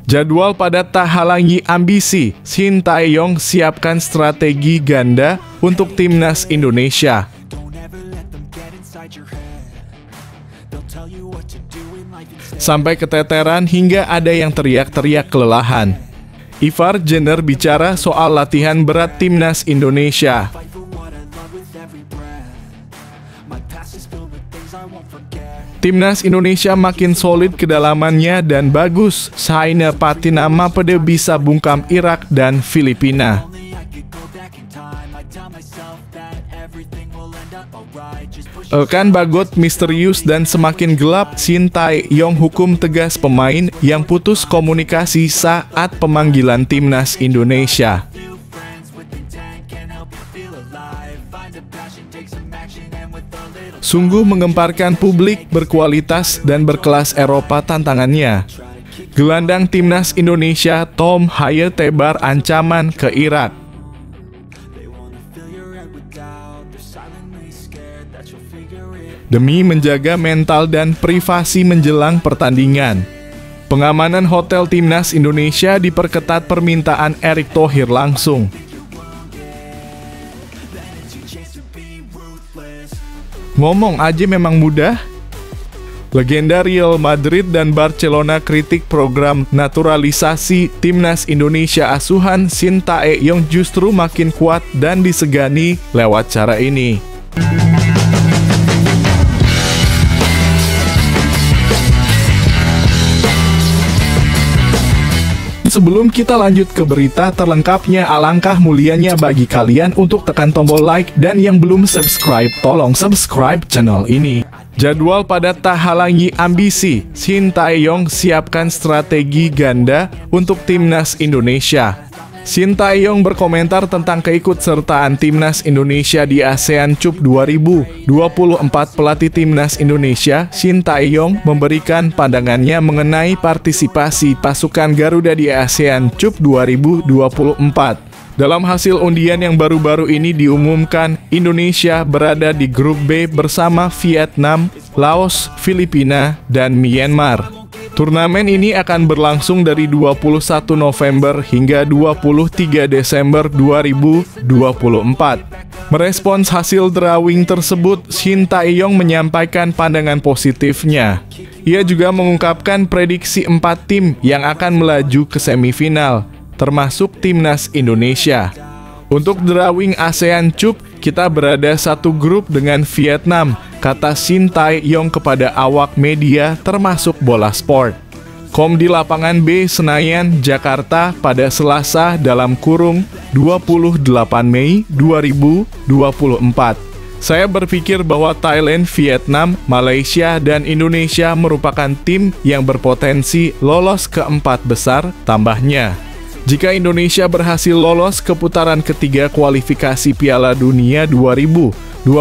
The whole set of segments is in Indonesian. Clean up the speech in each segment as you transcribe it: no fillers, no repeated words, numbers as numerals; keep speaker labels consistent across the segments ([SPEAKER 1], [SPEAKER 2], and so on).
[SPEAKER 1] Jadwal padat tak halangi ambisi, Shin Tae-yong siapkan strategi ganda untuk timnas Indonesia. Sampai keteteran hingga ada yang teriak-teriak kelelahan. Ivar Jenner bicara soal latihan berat timnas Indonesia. Timnas Indonesia makin solid kedalamannya dan bagus. Saina Patinama pada bisa bungkam Irak dan Filipina. Elkan Bagot misterius dan semakin gelap. Shin Tae-yong hukum tegas pemain yang putus komunikasi saat pemanggilan timnas Indonesia. Sungguh menggemparkan publik, berkualitas dan berkelas Eropa tantangannya. Gelandang timnas Indonesia Tom Haye tebar ancaman ke Irak. Demi menjaga mental dan privasi menjelang pertandingan, pengamanan hotel timnas Indonesia diperketat permintaan Erick Thohir langsung. Ngomong aja memang mudah. Legenda Real Madrid dan Barcelona kritik program naturalisasi timnas Indonesia asuhan Shin Tae-yong justru makin kuat dan disegani lewat cara ini. Sebelum kita lanjut ke berita terlengkapnya, alangkah mulianya bagi kalian untuk tekan tombol like dan yang belum subscribe, tolong subscribe channel ini. Jadwal padat tak halangi ambisi, Shin Tae-yong siapkan strategi ganda untuk timnas Indonesia. Shin Tae-yong berkomentar tentang keikutsertaan timnas Indonesia di ASEAN Cup 2024. Pelatih timnas Indonesia, Shin Tae-yong, memberikan pandangannya mengenai partisipasi pasukan Garuda di ASEAN Cup 2024. Dalam hasil undian yang baru-baru ini diumumkan, Indonesia berada di grup B bersama Vietnam, Laos, Filipina, dan Myanmar. Turnamen ini akan berlangsung dari 21 November hingga 23 Desember 2024. Merespons hasil drawing tersebut, Shin Tae-yong menyampaikan pandangan positifnya. Ia juga mengungkapkan prediksi 4 tim yang akan melaju ke semifinal, termasuk timnas Indonesia. Untuk drawing ASEAN Cup, kita berada satu grup dengan Vietnam, kata Shin Tae-yong kepada awak media termasuk Bola Sport. Di lapangan B Senayan, Jakarta pada Selasa (28 Mei 2024). Saya berpikir bahwa Thailand, Vietnam, Malaysia, dan Indonesia merupakan tim yang berpotensi lolos ke 4 besar, tambahnya. Jika Indonesia berhasil lolos ke putaran ketiga kualifikasi Piala Dunia 2026,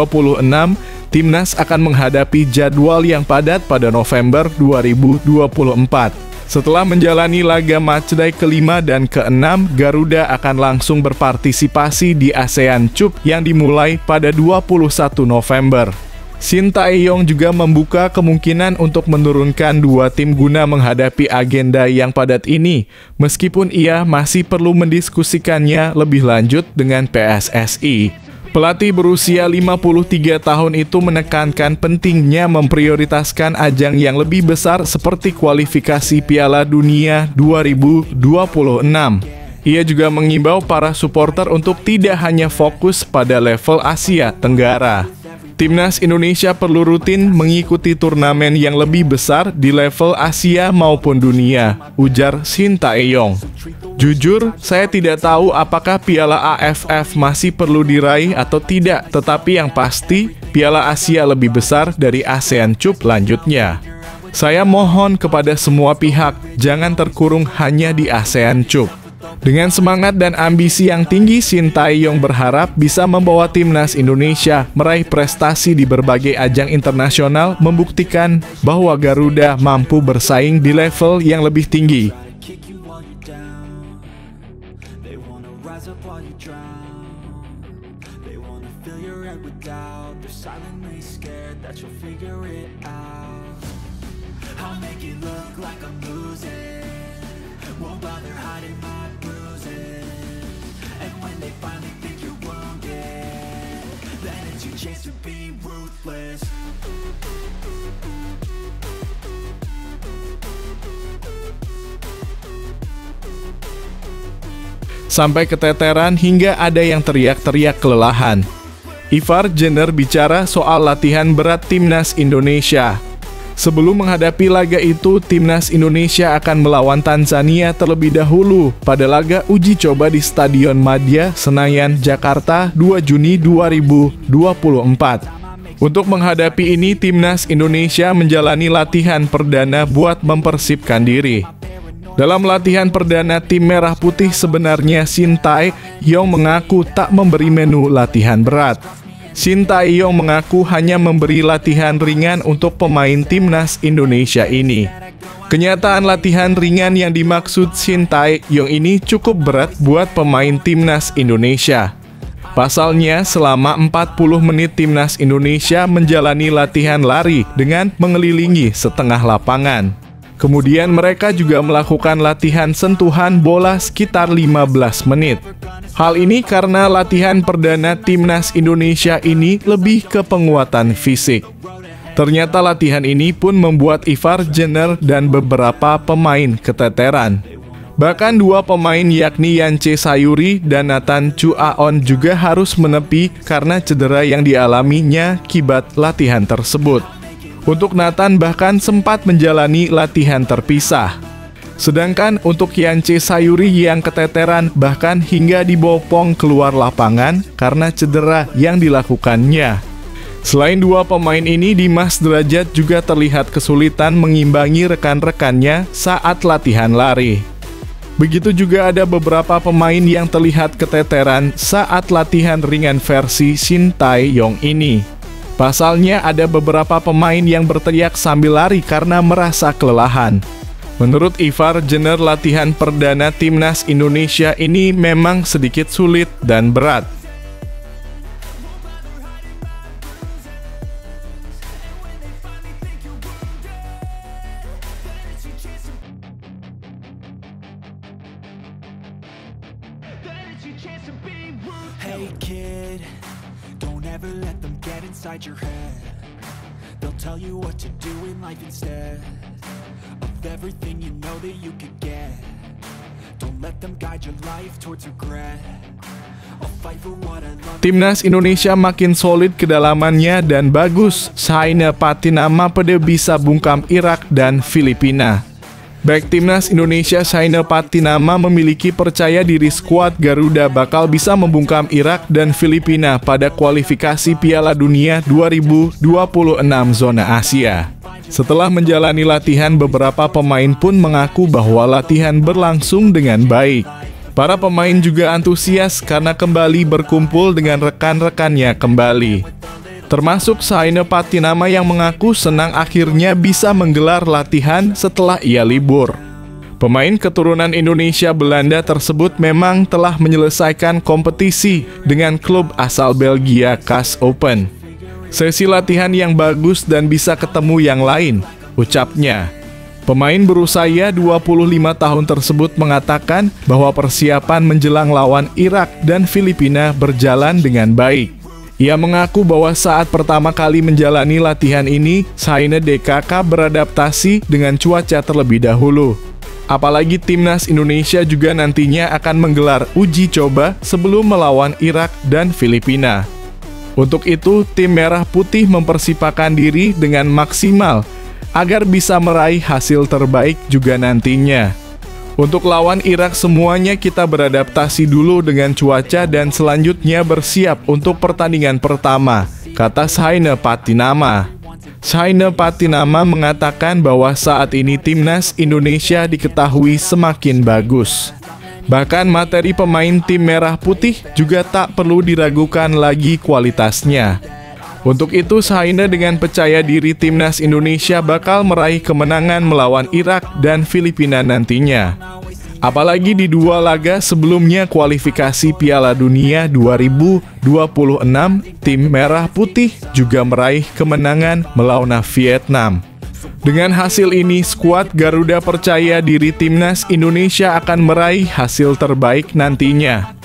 [SPEAKER 1] timnas akan menghadapi jadwal yang padat pada November 2024. Setelah menjalani laga matchday ke-5 dan ke-6, Garuda akan langsung berpartisipasi di ASEAN Cup yang dimulai pada 21 November. Shin Tae-yong juga membuka kemungkinan untuk menurunkan 2 tim guna menghadapi agenda yang padat ini, meskipun ia masih perlu mendiskusikannya lebih lanjut dengan PSSI. Pelatih berusia 53 tahun itu menekankan pentingnya memprioritaskan ajang yang lebih besar seperti kualifikasi Piala Dunia 2026. Ia juga mengimbau para supporter untuk tidak hanya fokus pada level Asia Tenggara. Timnas Indonesia perlu rutin mengikuti turnamen yang lebih besar di level Asia maupun dunia, ujar Shin Tae-yong. Jujur, saya tidak tahu apakah Piala AFF masih perlu diraih atau tidak, tetapi yang pasti, Piala Asia lebih besar dari ASEAN Cup lanjutnya. Saya mohon kepada semua pihak, jangan terkurung hanya di ASEAN Cup. Dengan semangat dan ambisi yang tinggi, Shin Tae-yong berharap bisa membawa timnas Indonesia meraih prestasi di berbagai ajang internasional, membuktikan bahwa Garuda mampu bersaing di level yang lebih tinggi.
[SPEAKER 2] while they're hiding my bruises. And when they finally think you're wounded, then it's your chance to be ruthless.
[SPEAKER 1] Sampai keteteran hingga ada yang teriak-teriak kelelahan. Ivar Jenner bicara soal latihan berat Timnas Indonesia. Sebelum menghadapi laga itu, Timnas Indonesia akan melawan Tanzania terlebih dahulu pada laga uji coba di Stadion Madia, Senayan, Jakarta, 2 Juni 2024. Untuk menghadapi ini, Timnas Indonesia menjalani latihan perdana buat mempersipkan diri. Dalam latihan perdana tim Merah Putih sebenarnya Shin Tae-yong mengaku tak memberi menu latihan berat. Shin Tae-yong mengaku hanya memberi latihan ringan untuk pemain Timnas Indonesia ini. Kenyataan latihan ringan yang dimaksud Shin Tae-yong ini cukup berat buat pemain Timnas Indonesia. Pasalnya, selama 40 menit Timnas Indonesia menjalani latihan lari dengan mengelilingi setengah lapangan. Kemudian mereka juga melakukan latihan sentuhan bola sekitar 15 menit. Hal ini karena latihan perdana Timnas Indonesia ini lebih ke penguatan fisik. Ternyata latihan ini pun membuat Ivar Jenner dan beberapa pemain keteteran. Bahkan dua pemain yakni Yance Sayuri dan Nathan Chuaon juga harus menepi karena cedera yang dialaminya akibat latihan tersebut. Untuk Nathan bahkan sempat menjalani latihan terpisah. Sedangkan untuk Yance Sayuri yang keteteran bahkan hingga dibopong keluar lapangan karena cedera yang dilakukannya. Selain dua pemain ini, Dimas Derajat juga terlihat kesulitan mengimbangi rekan-rekannya saat latihan lari. Begitu juga ada beberapa pemain yang terlihat keteteran saat latihan ringan versi Shin Tae-yong ini. Pasalnya ada beberapa pemain yang berteriak sambil lari karena merasa kelelahan. Menurut Ivar Jenner, latihan perdana Timnas Indonesia ini memang sedikit sulit dan berat.
[SPEAKER 2] Hey kid, don't ever let them get inside your head. They'll tell you what to do in life instead of everything you know that you could get. Don't let them guide your life towards regret. I'll fight for what I love.
[SPEAKER 1] Timnas Indonesia makin solid kedalamannya dan bagus. Shaina Patinama pada bisa bungkam Irak dan Filipina. Baik Timnas Indonesia Shaina Patinama memiliki percaya diri skuad Garuda bakal bisa membungkam Irak dan Filipina pada kualifikasi Piala Dunia 2026 zona Asia. Setelah menjalani latihan, beberapa pemain pun mengaku bahwa latihan berlangsung dengan baik. Para pemain juga antusias karena kembali berkumpul dengan rekan-rekannya kembali. Termasuk Shaina Patinama yang mengaku senang akhirnya bisa menggelar latihan setelah ia libur. Pemain keturunan Indonesia Belanda tersebut memang telah menyelesaikan kompetisi dengan klub asal Belgia KAS Open. Sesi latihan yang bagus dan bisa ketemu yang lain, ucapnya. Pemain berusia 25 tahun tersebut mengatakan bahwa persiapan menjelang lawan Irak dan Filipina berjalan dengan baik. Ia mengaku bahwa saat pertama kali menjalani latihan ini, Shaina DKK beradaptasi dengan cuaca terlebih dahulu. Apalagi Timnas Indonesia juga nantinya akan menggelar uji coba sebelum melawan Irak dan Filipina. Untuk itu, tim Merah Putih mempersiapkan diri dengan maksimal agar bisa meraih hasil terbaik juga nantinya. Untuk lawan Irak semuanya kita beradaptasi dulu dengan cuaca dan selanjutnya bersiap untuk pertandingan pertama, kata Shaina Patinama. Shaina Patinama mengatakan bahwa saat ini Timnas Indonesia diketahui semakin bagus. Bahkan materi pemain tim Merah Putih juga tak perlu diragukan lagi kualitasnya. Untuk itu, Shaina dengan percaya diri Timnas Indonesia bakal meraih kemenangan melawan Irak dan Filipina nantinya. Apalagi di dua laga sebelumnya kualifikasi Piala Dunia 2026, tim Merah Putih juga meraih kemenangan melawan Vietnam. Dengan hasil ini, skuad Garuda percaya diri timnas Indonesia akan meraih hasil terbaik nantinya.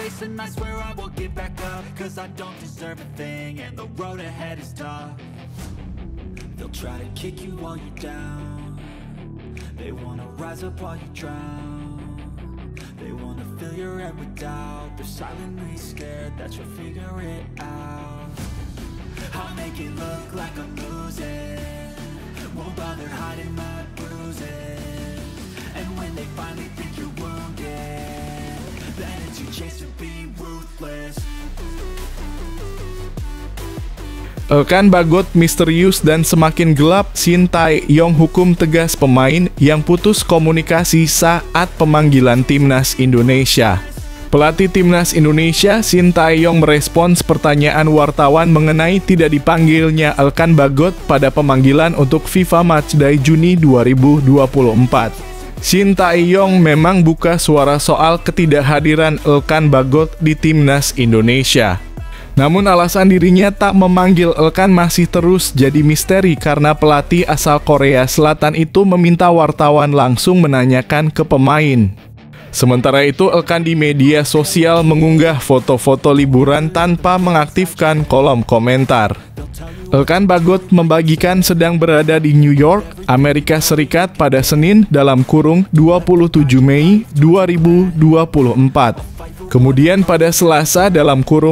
[SPEAKER 2] Won't bother hiding my bruises. And when they finally think you're wounded, then it's your chance to be ruthless.
[SPEAKER 1] Elkan Bagot misterius dan semakin gelap. Shin Tae-yong hukum tegas pemain yang putus komunikasi saat pemanggilan timnas Indonesia. Pelatih timnas Indonesia, Shin Tae-yong merespons pertanyaan wartawan mengenai tidak dipanggilnya Elkan Bagot pada pemanggilan untuk FIFA Matchday Juni 2024. Shin Tae-yong memang buka suara soal ketidakhadiran Elkan Bagot di timnas Indonesia. Namun alasan dirinya tak memanggil Elkan masih terus jadi misteri karena pelatih asal Korea Selatan itu meminta wartawan langsung menanyakan ke pemain. Sementara itu, Elkan di media sosial mengunggah foto-foto liburan tanpa mengaktifkan kolom komentar. Elkan Bagot membagikan sedang berada di New York, Amerika Serikat pada Senin (27 Mei 2024). Kemudian pada Selasa (28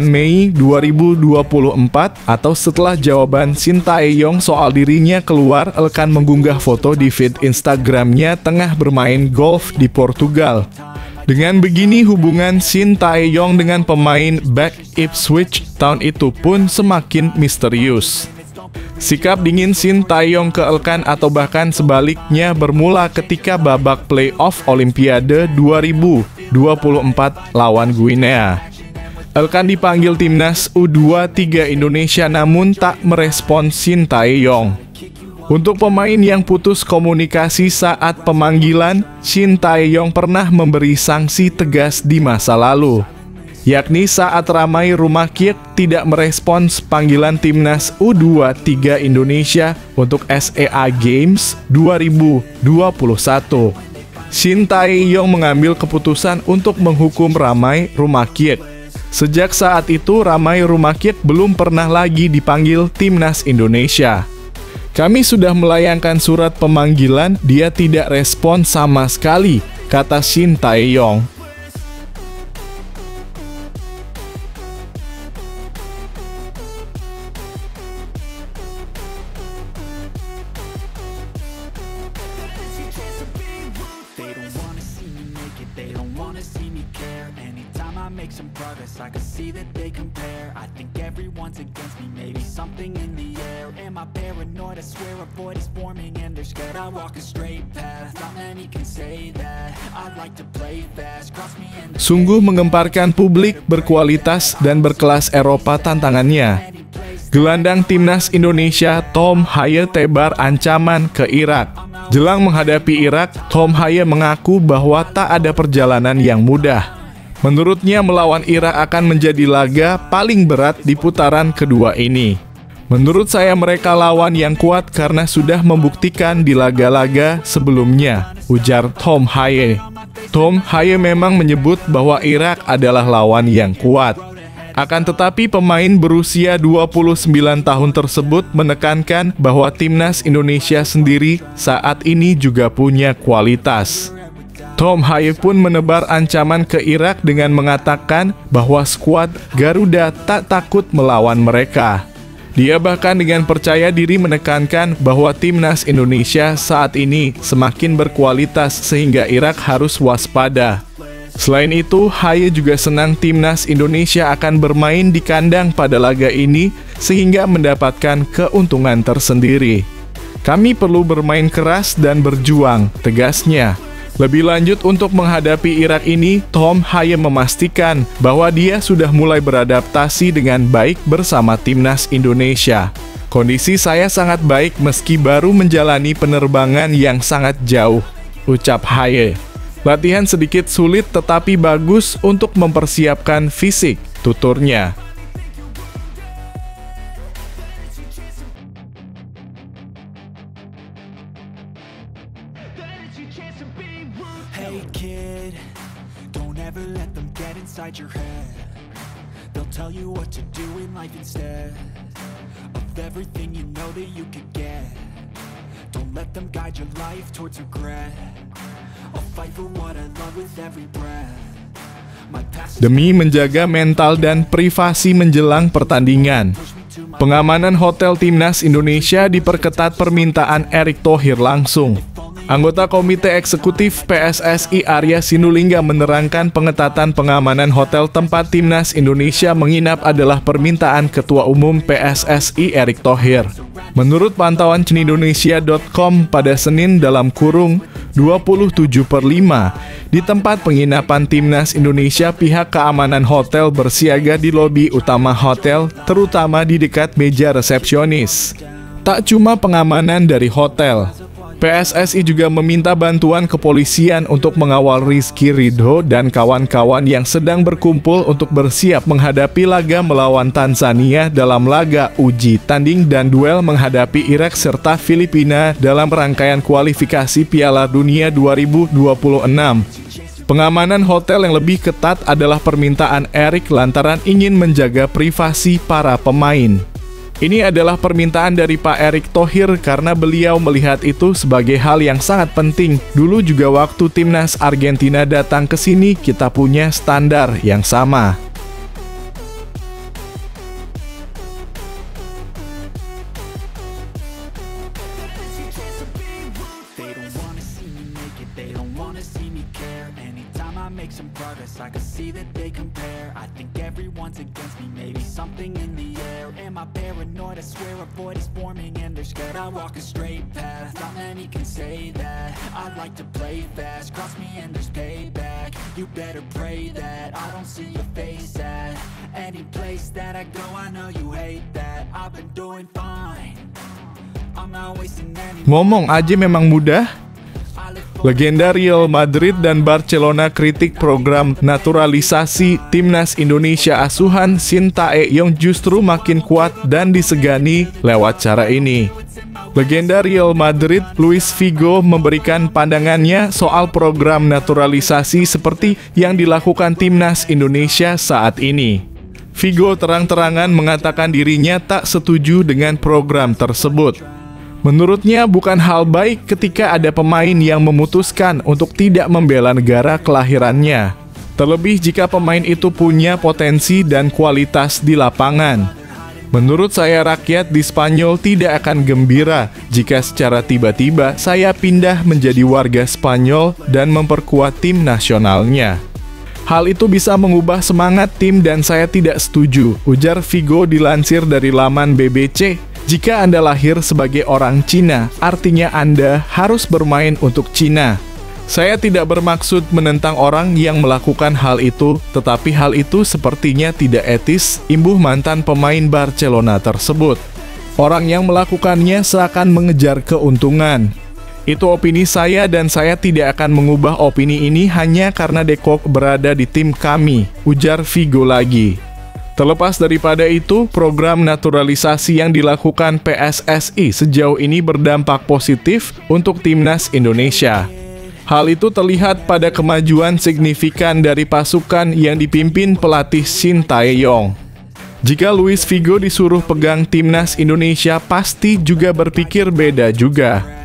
[SPEAKER 1] Mei 2024) atau setelah jawaban Shin Tae-yong soal dirinya keluar, Elkan mengunggah foto di feed Instagramnya tengah bermain golf di Portugal. Dengan begini, hubungan Shin Tae-yong dengan pemain back Ipswich Town itu pun semakin misterius. Sikap dingin Shin Tae-yong ke Elkan atau bahkan sebaliknya bermula ketika babak playoff Olimpiade 2024 lawan Guinea. Elkan dipanggil timnas U23 Indonesia namun tak merespons Shin Tae-yong. Untuk pemain yang putus komunikasi saat pemanggilan, Shin Tae-yong pernah memberi sanksi tegas di masa lalu, yakni saat Ramai Rumakiek tidak merespons panggilan timnas U23 Indonesia untuk SEA Games 2021. Shin Tae-yong mengambil keputusan untuk menghukum Ramai Rumakiek. Sejak saat itu, Ramai Rumakiek belum pernah lagi dipanggil timnas Indonesia. Kami sudah melayangkan surat pemanggilan, dia tidak respon sama sekali, kata Shin Tae-yong.
[SPEAKER 2] Make some progress, I can see that they compare. I think everyone's against me, maybe something in the air. Am I paranoid? I swear a void is forming and they're scared. I walk a straight path, not many can say that. I like to play fast, cross me in the...
[SPEAKER 1] Sungguh mengemparkan publik berkualitas dan berkelas Eropa tantangannya. Gelandang timnas Indonesia Tom Haye tebar ancaman ke Irak. Jelang menghadapi Irak, Tom Haye mengaku bahwa tak ada perjalanan yang mudah. Menurutnya melawan Irak akan menjadi laga paling berat di putaran kedua ini. Menurut saya mereka lawan yang kuat karena sudah membuktikan di laga-laga sebelumnya, ujar Tom Haye. Tom Haye memang menyebut bahwa Irak adalah lawan yang kuat. Akan tetapi pemain berusia 29 tahun tersebut menekankan bahwa timnas Indonesia sendiri saat ini juga punya kualitas. Tom Haye pun menebar ancaman ke Irak dengan mengatakan bahwa skuad Garuda tak takut melawan mereka. Dia bahkan dengan percaya diri menekankan bahwa timnas Indonesia saat ini semakin berkualitas sehingga Irak harus waspada. Selain itu, Haye juga senang timnas Indonesia akan bermain di kandang pada laga ini sehingga mendapatkan keuntungan tersendiri. Kami perlu bermain keras dan berjuang, tegasnya. Lebih lanjut, untuk menghadapi Irak ini, Tom Haye memastikan bahwa dia sudah mulai beradaptasi dengan baik bersama timnas Indonesia. Kondisi saya sangat baik meski baru menjalani penerbangan yang sangat jauh, ucap Haye. Latihan sedikit sulit tetapi bagus untuk mempersiapkan fisik, tuturnya.
[SPEAKER 2] Hey kid, don't ever let them get inside your head. They'll tell you what to do in life instead of everything you know that you could get. Don't let them guide your life towards regret. I'll fight for what I love with every breath.
[SPEAKER 1] Demi menjaga mental dan privasi menjelang pertandingan, pengamanan hotel Timnas Indonesia diperketat permintaan Erick Thohir langsung. Anggota Komite Eksekutif PSSI Arya Sinulinga menerangkan pengetatan pengamanan hotel tempat Timnas Indonesia menginap adalah permintaan Ketua Umum PSSI Erick Thohir. Menurut pantauan CNindonesia.com pada Senin dalam kurung 27/5, di tempat penginapan Timnas Indonesia pihak keamanan hotel bersiaga di lobi utama hotel, terutama di dekat meja resepsionis. Tak cuma pengamanan dari hotel, PSSI juga meminta bantuan kepolisian untuk mengawal Rizky Ridho dan kawan-kawan yang sedang berkumpul untuk bersiap menghadapi laga melawan Tanzania dalam laga uji tanding dan duel menghadapi Irak serta Filipina dalam rangkaian kualifikasi Piala Dunia 2026. Pengamanan hotel yang lebih ketat adalah permintaan Erick lantaran ingin menjaga privasi para pemain. Ini adalah permintaan dari Pak Erick Thohir karena beliau melihat itu sebagai hal yang sangat penting. Dulu juga waktu Timnas Argentina datang ke sini, kita punya standar yang sama.
[SPEAKER 2] Paranoid, I swear a void is forming and they're scared I walk a straight path, not many can say that. I like to play fast, cross me and there's payback. You better pray that I don't see your face at any place that I go, I know you hate that. I've been doing fine, I'm not wasting any.
[SPEAKER 1] Ngomong aja memang mudah. Legenda Real Madrid dan Barcelona kritik program naturalisasi Timnas Indonesia asuhan Shin Tae-yong justru makin kuat dan disegani lewat cara ini. Legenda Real Madrid, Luis Figo, memberikan pandangannya soal program naturalisasi seperti yang dilakukan Timnas Indonesia saat ini. Figo terang-terangan mengatakan dirinya tak setuju dengan program tersebut. Menurutnya bukan hal baik ketika ada pemain yang memutuskan untuk tidak membela negara kelahirannya. Terlebih jika pemain itu punya potensi dan kualitas di lapangan. Menurut saya rakyat di Spanyol tidak akan gembira jika secara tiba-tiba saya pindah menjadi warga Spanyol dan memperkuat tim nasionalnya. Hal itu bisa mengubah semangat tim dan saya tidak setuju, ujar Figo dilansir dari laman BBC. Jika Anda lahir sebagai orang Cina, artinya Anda harus bermain untuk Cina. Saya tidak bermaksud menentang orang yang melakukan hal itu, tetapi hal itu sepertinya tidak etis, imbuh mantan pemain Barcelona tersebut. Orang yang melakukannya seakan mengejar keuntungan. Itu opini saya dan saya tidak akan mengubah opini ini hanya karena De Kock berada di tim kami, ujar Figo lagi. Terlepas daripada itu, program naturalisasi yang dilakukan PSSI sejauh ini berdampak positif untuk Timnas Indonesia. Hal itu terlihat pada kemajuan signifikan dari pasukan yang dipimpin pelatih Shin Tae-yong. Jika Luis Figo disuruh pegang Timnas Indonesia, pasti juga berpikir beda juga.